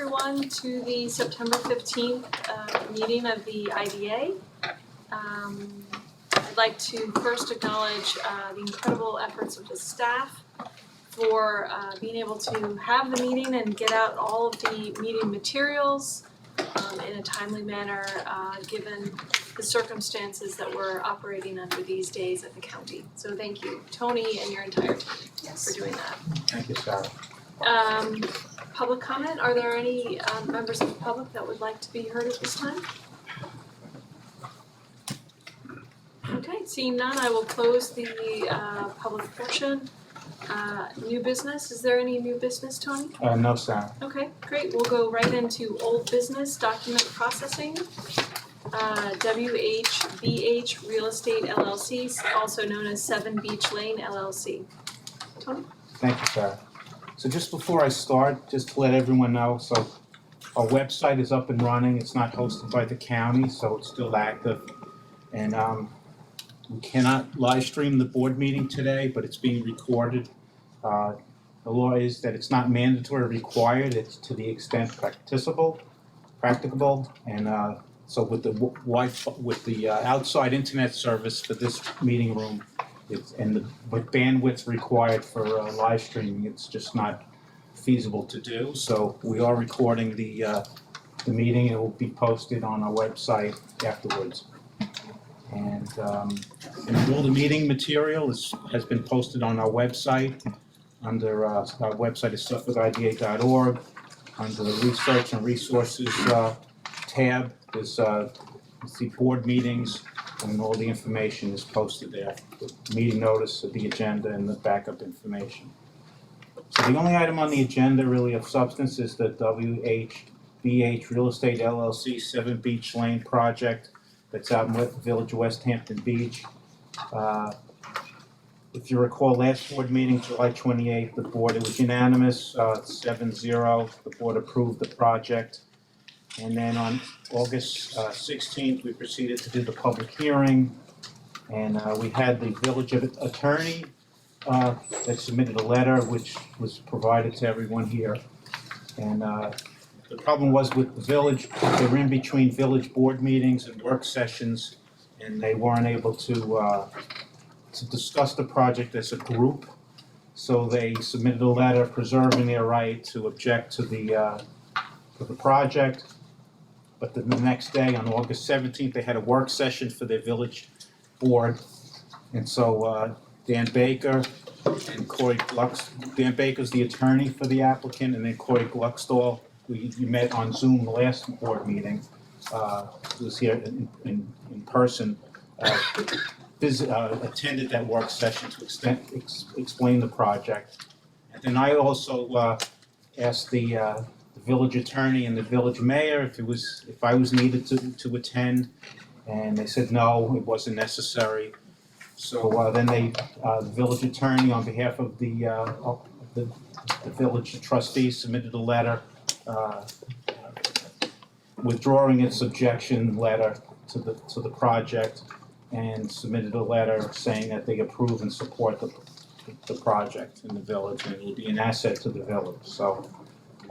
everyone to the September 15th meeting of the IDA. I'd like to first acknowledge the incredible efforts of the staff for being able to have the meeting and get out all of the meeting materials in a timely manner, given the circumstances that we're operating under these days at the county. So thank you, Tony and your entire team for doing that. Thank you, Sarah. Public comment, are there any members of the public that would like to be heard at this time? Okay, seeing none, I will close the public portion. New business, is there any new business, Tony? No, Sarah. Okay, great, we'll go right into old business, document processing. WHBH Real Estate LLC, also known as 7 Beach Lane LLC. Tony? Thank you, Sarah. So just before I start, just to let everyone know, so our website is up and running. It's not hosted by the county, so it's still active. And we cannot live stream the board meeting today, but it's being recorded. The law is that it's not mandatory or required. It's to the extent practicable. And so with the outside internet service for this meeting room, with bandwidth required for live streaming, it's just not feasible to do. So we are recording the meeting. It will be posted on our website afterwards. And all the meeting material has been posted on our website. Under our website is suffolkida.org. Under the Research and Resources tab, there's the board meetings, and all the information is posted there. The meeting notice, the agenda, and the backup information. So the only item on the agenda really of substance is the WHBH Real Estate LLC 7 Beach Lane project that's out in Village of West Hampton Beach. If you recall, last board meeting, July 28th, it was unanimous, 7-0. The board approved the project. And then on August 16th, we proceeded to do the public hearing. And we had the village attorney that submitted a letter, which was provided to everyone here. And the problem was with the village, they were in between village board meetings and work sessions, and they weren't able to discuss the project as a group. So they submitted a letter preserving their right to object to the project. But the next day, on August 17th, they had a work session for their village board. And so Dan Baker and Corey Dan Baker's the attorney for the applicant, and then Corey Gluckstall, we met on Zoom the last board meeting, was here in person, attended that work session to explain the project. And then I also asked the village attorney and the village mayor if I was needed to attend, and they said no, it wasn't necessary. So then the village attorney, on behalf of the village trustees, submitted a letter withdrawing its objection letter to the project, and submitted a letter saying that they approve and support the project in the village, and it will be an asset to the village. So.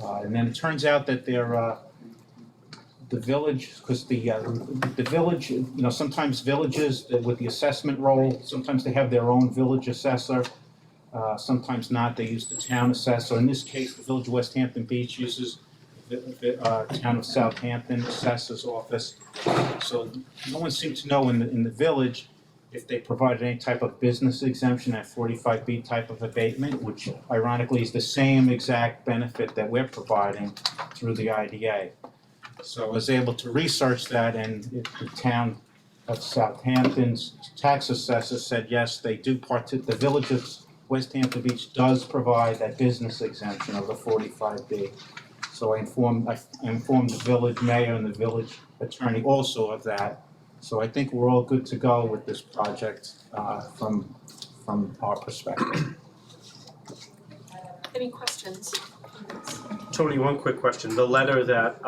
And then it turns out that the village, because the village, sometimes villages with the assessment role, sometimes they have their own village assessor, sometimes not. They use the town assessor. In this case, the Village of West Hampton Beach uses the town of Southampton assessor's office. So no one seemed to know in the village if they provided any type of business exemption, that 45B type of abatement, which ironically is the same exact benefit that we're providing through the IDA. So I was able to research that, and the town of Southampton's tax assessor said yes, they do the Village of West Hampton Beach does provide that business exemption of the 45B. So I informed the village mayor and the village attorney also of that. So I think we're all good to go with this project from our perspective. Any questions? Tony, one quick question. The letter that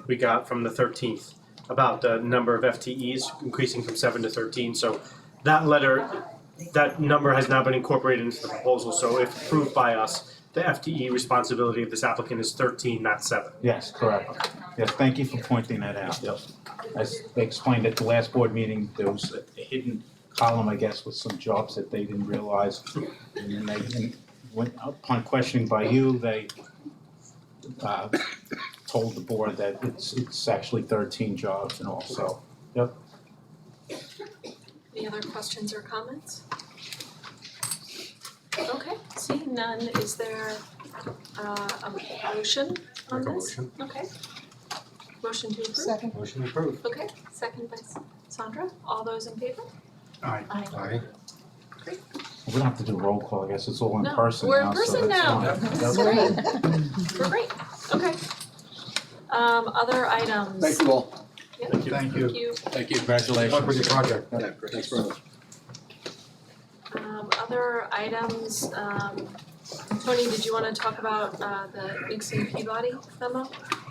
we got from the 13th about the number of FTEs increasing from 7 to 13. So that letter, that number has now been incorporated into the proposal. So if approved by us, the FTE responsibility of this applicant is 13, not 7. Yes, correct. Yes, thank you for pointing that out. Yep. As they explained at the last board meeting, there was a hidden column, I guess, with some jobs that they didn't realize. And then they, went upon questioning by you, they told the board that it's actually 13 jobs and all, so, yep. Any other questions or comments? Okay, seeing none, is there a motion on this? Make a motion. Okay. Motion to approve? Second. Motion approved. Okay, second by Sandra, all those in favor? Aye. Aye. We don't have to do roll call, I guess, it's all in No, person we're in now, so person now. that's That's fine. great. We're great, okay. Other items? Thank you all. Yep. Thank you. Thank you. Thank you. Congratulations. Good luck with your project. Yeah, thanks very much. Other items, Tony, did you wanna talk about the Nixon Peabody memo?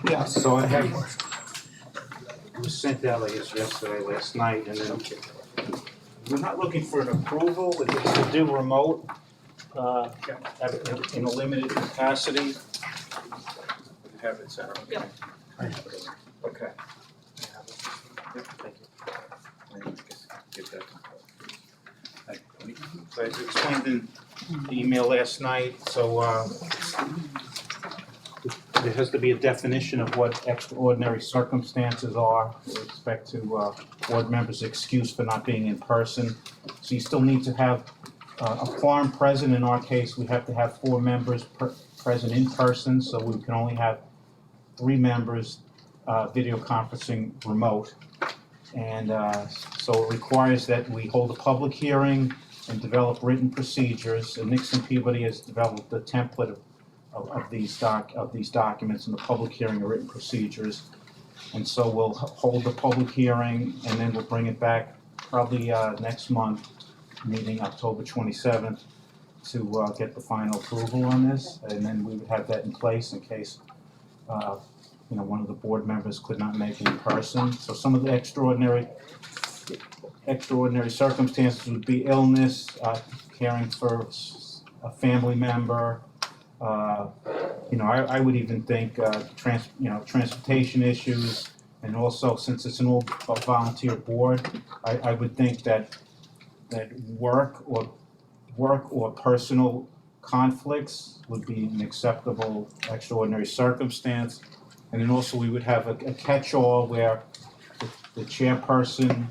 Yeah, so I have, it was sent out, I guess, yesterday, last night, and then we're not looking for an approval, it's to do remote, in a limited capacity. Have it, Sarah? Yep. I have it. Okay. I have it. Yep, thank you. I just give that to Tony. So I explained in the email last night, so, there has to be a definition of what extraordinary circumstances are with respect to board members' excuse for not being in person. So you still need to have a quorum present. In our case, we have to have 4 members present in person, so we can only have 3 members video conferencing remote. And so it requires that we hold a public hearing and develop written procedures. And Nixon Peabody has developed a template of these documents in the public hearing and written procedures. And so we'll hold the public hearing and then we'll bring it back probably next month, meeting October 27th, to get the final approval on this. And then we would have that in place in case one of the board members could not make it in person. So some of the extraordinary circumstances would be illness, caring for a family member. I would even think transportation issues, and also since it's an all volunteer board, I would think that work or personal conflicts would be an acceptable extraordinary circumstance. And then also we would have a catch-all where the chairperson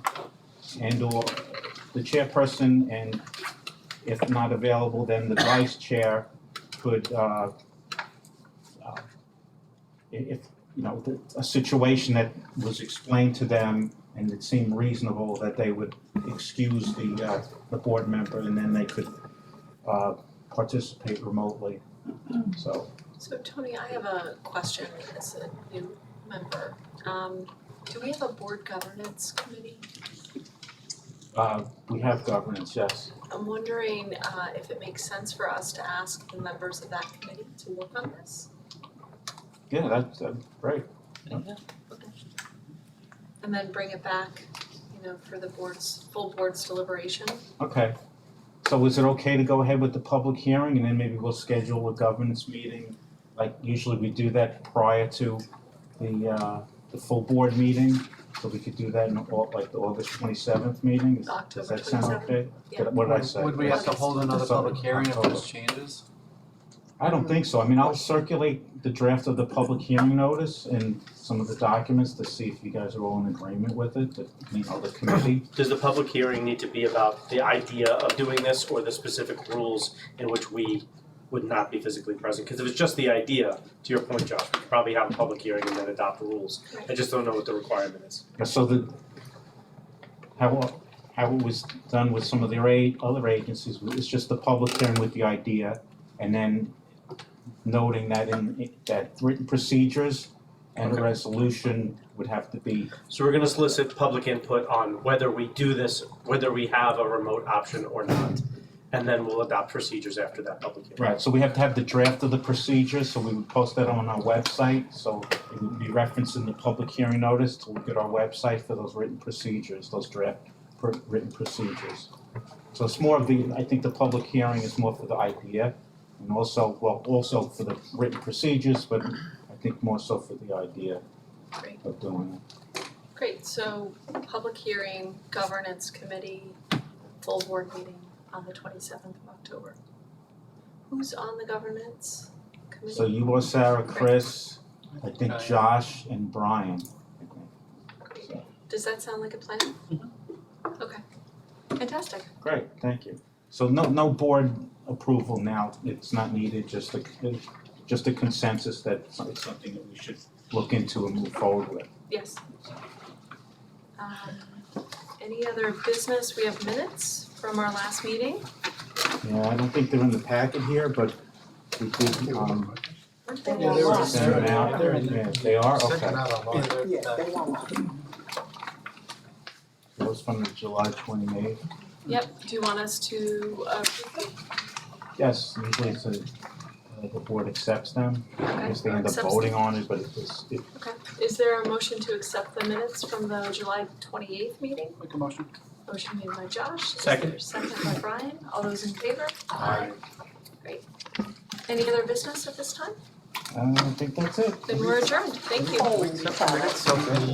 and if not available, then the vice chair could, if a situation that was explained to them and it seemed reasonable, that they would excuse the board member and then they could participate remotely. So Tony, I have a question as a new member. Do we have a board governance committee? we have governance, yes. I'm wondering if it makes sense for us to ask the members of that committee to work on this? Yeah, that's great. And then bring it back, for the full board's deliberation? Okay. So is it okay to go ahead with the public hearing and then maybe we'll schedule a governance meeting? Like usually we do that prior to the full board meeting, so we could do that in the August 27th meeting? Does October that sound 27th? okay? Yeah. What did I say? Would we have to hold another Sorry, public hearing if October. there's changes? I don't think so. I mean, I'll circulate the draft of the public hearing notice and some of the documents to see if you guys are all in agreement with it, the committee. Does the public hearing need to be about the idea of doing this or the specific rules in which we would not be physically present? Because if it's just the idea, to your point, Josh, we could probably have a public hearing and then adopt the rules. I just don't know what the requirement is. So how it was done with some of the other agencies, it's just the public hearing with the idea, and then noting that that written procedures and a Okay. resolution would have to be. So we're gonna solicit public input on whether we do this, whether we have a remote option or not. And then we'll adopt procedures after that public hearing. Right, so we have to have the draft of the procedures, so we would post that on our website, so it would be referenced in the public hearing notice to look at our website for those written procedures, those draft written procedures. So it's more of I think the public hearing is more for the idea, And also, well, also for the written procedures, but I think more so for the idea Great. of doing it. Great, so public hearing, governance committee, full board meeting on the 27th of October. Who's on the governance committee? So you are Sarah, Chris, I think Josh and Brian. Great. So, Does that sound like a plan? Okay, fantastic. great, thank you. So no board approval now, it's not needed, just a consensus that it's something that we should look into and move forward with. Yes. Any other business? We have minutes from our last meeting. Yeah, I don't think they're in the packet here, but we did, Weren't they Yeah, all they were on? send them out. They're in Yeah, they are, Sent okay. them out online. Yeah, they want That was from the July 28th. Yep, do you want us to approve them? Yes, usually it's the board accepts them. I Okay, guess they end up accepts voting them. on it, but it Okay, is there a motion to accept the minutes from the July 28th meeting? Make a motion. Motion made by Josh. Second. Is there a second by Brian? All those in favor? Aye. Great. Any other business at this time? I think that's it. Then we're adjourned. Thank you. holy Except cow. for minutes of the